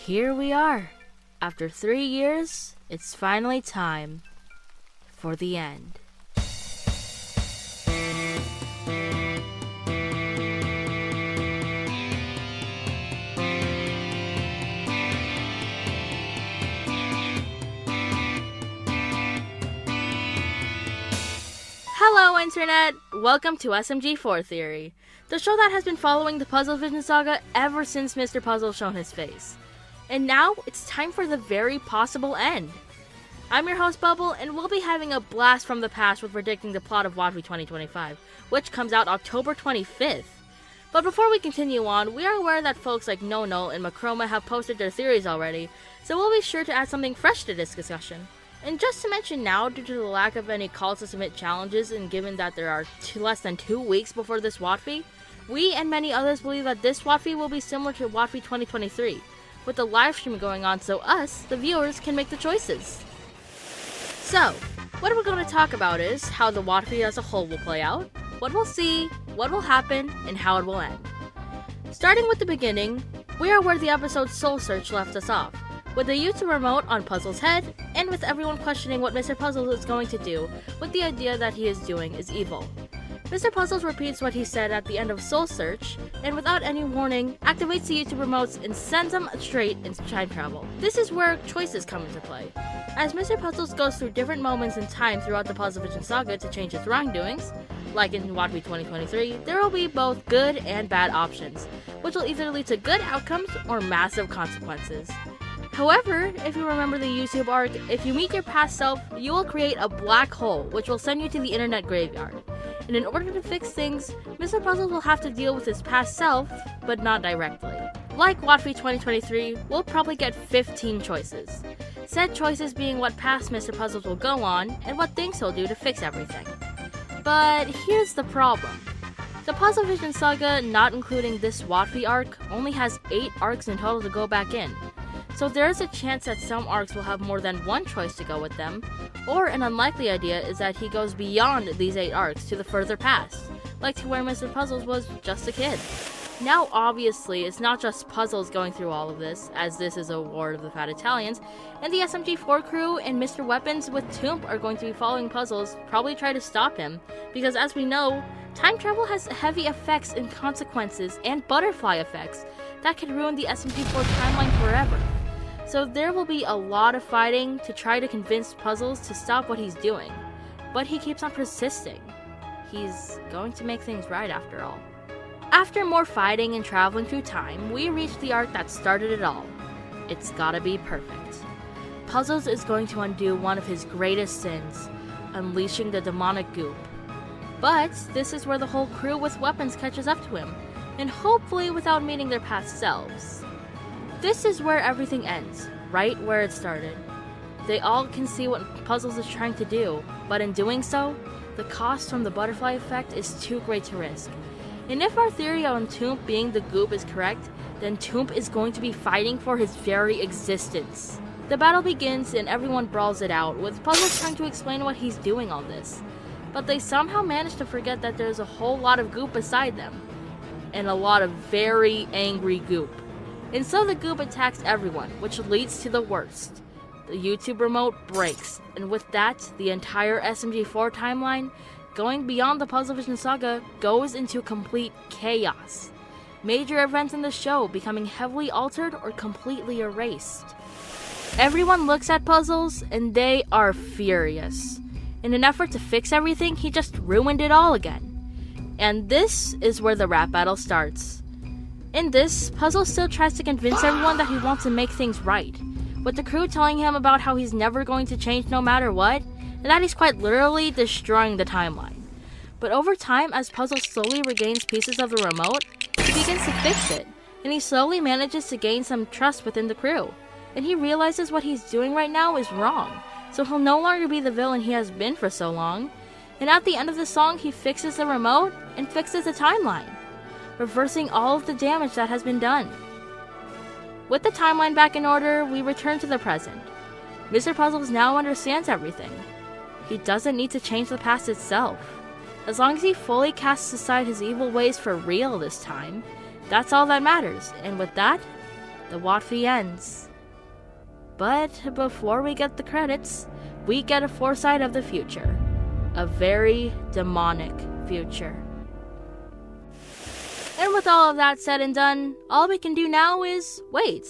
here we are. After 3 years, it's finally time for the end. Hello Internet! Welcome to SMG4 Theory, the show that has been following the Puzzle Vision saga ever since Mr. Puzzle's shown his face. And now, it's time for the very possible end. I'm your host Bubble, and we'll be having a blast from the past with predicting the plot of WOTV 2025, which comes out October 25th. But before we continue on, we are aware that folks like NoNo and Macroma have posted their theories already, so we'll be sure to add something fresh to this discussion. And just to mention now, due to the lack of any calls to submit challenges, and given that there are less than 2 weeks before this WOTV, we and many others believe that this WOTV will be similar to WOTV 2023, with the live stream going on so us, the viewers, can make the choices. So, what we're going to talk about is how the WOTV as a whole will play out, what we'll see, what will happen, and how it will end. Starting with the beginning, we are where the episode Soul Search left us off, with the YouTube remote on Puzzle's head, and with everyone questioning what Mr. Puzzle is going to do with the idea that he is doing is evil. Mr. Puzzles repeats what he said at the end of Soul Search, and without any warning, activates the YouTube remotes and sends them straight into time travel. This is where choices come into play. As Mr. Puzzles goes through different moments in time throughout the Puzzle Vision saga to change its wrongdoings, like in WOTV 2023, there will be both good and bad options, which will either lead to good outcomes or massive consequences. However, if you remember the YouTube arc, if you meet your past self, you will create a black hole, which will send you to the internet graveyard. And in order to fix things, Mr. Puzzles will have to deal with his past self, but not directly. Like WOTV 2023, we'll probably get 15 choices. Said choices being what past Mr. Puzzles will go on, and what things he'll do to fix everything. But here's the problem. The Puzzle Vision saga, not including this WOTV arc, only has 8 arcs in total to go back in. So there is a chance that some arcs will have more than one choice to go with them, or an unlikely idea is that he goes beyond these 8 arcs to the further past, like to where Mr. Puzzles was just a kid. Now obviously, it's not just Puzzles going through all of this, as this is a War of the Fat Italians, and the SMG4 crew and Mr. Weapons with Toomp are going to be following Puzzles, probably try to stop him, because as we know, time travel has heavy effects and consequences and butterfly effects that could ruin the SMG4 timeline forever. So there will be a lot of fighting to try to convince Puzzles to stop what he's doing. But he keeps on persisting. He's going to make things right after all. After more fighting and traveling through time, we reach the arc that started it all. It's gotta be perfect. Puzzles is going to undo one of his greatest sins, unleashing the demonic goop. But this is where the whole crew with weapons catches up to him, and hopefully without meeting their past selves. This is where everything ends, right where it started. They all can see what Puzzles is trying to do, but in doing so, the cost from the butterfly effect is too great to risk. And if our theory on Toomp being the goop is correct, then Toomp is going to be fighting for his very existence. The battle begins and everyone brawls it out, with Puzzles trying to explain what he's doing on this. But they somehow manage to forget that there's a whole lot of goop beside them, and a lot of very angry goop. And so the goop attacks everyone, which leads to the worst. The YouTube remote breaks, and with that, the entire SMG4 timeline, going beyond the Puzzle Vision saga, goes into complete chaos. Major events in the show becoming heavily altered or completely erased. Everyone looks at Puzzles, and they are furious. In an effort to fix everything, he just ruined it all again. And this is where the rap battle starts. In this, Puzzle still tries to convince everyone that he wants to make things right, with the crew telling him about how he's never going to change no matter what, and that he's quite literally destroying the timeline. But over time, as Puzzle slowly regains pieces of the remote, he begins to fix it, and he slowly manages to gain some trust within the crew, and he realizes what he's doing right now is wrong, so he'll no longer be the villain he has been for so long, and at the end of the song he fixes the remote and fixes the timeline, reversing all of the damage that has been done. With the timeline back in order, we return to the present. Mr. Puzzles now understands everything. He doesn't need to change the past itself. As long as he fully casts aside his evil ways for real this time, that's all that matters, and with that, the Watfee ends. But before we get the credits, we get a foresight of the future. A very demonic future. And with all of that said and done, all we can do now is wait.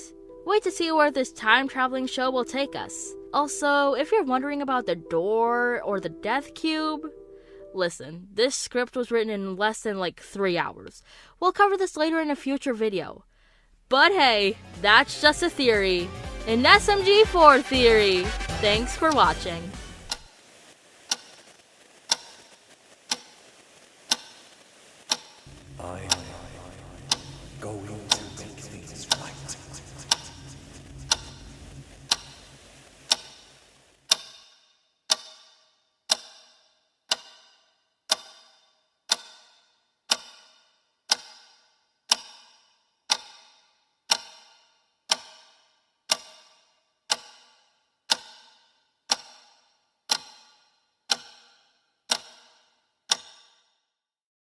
Wait to see where this time-traveling show will take us. Also, if you're wondering about the door or the death cube, listen, this script was written in less than 3 hours. We'll cover this later in a future video. But hey, that's just a theory. An SMG4 theory. Thanks for watching. I'm going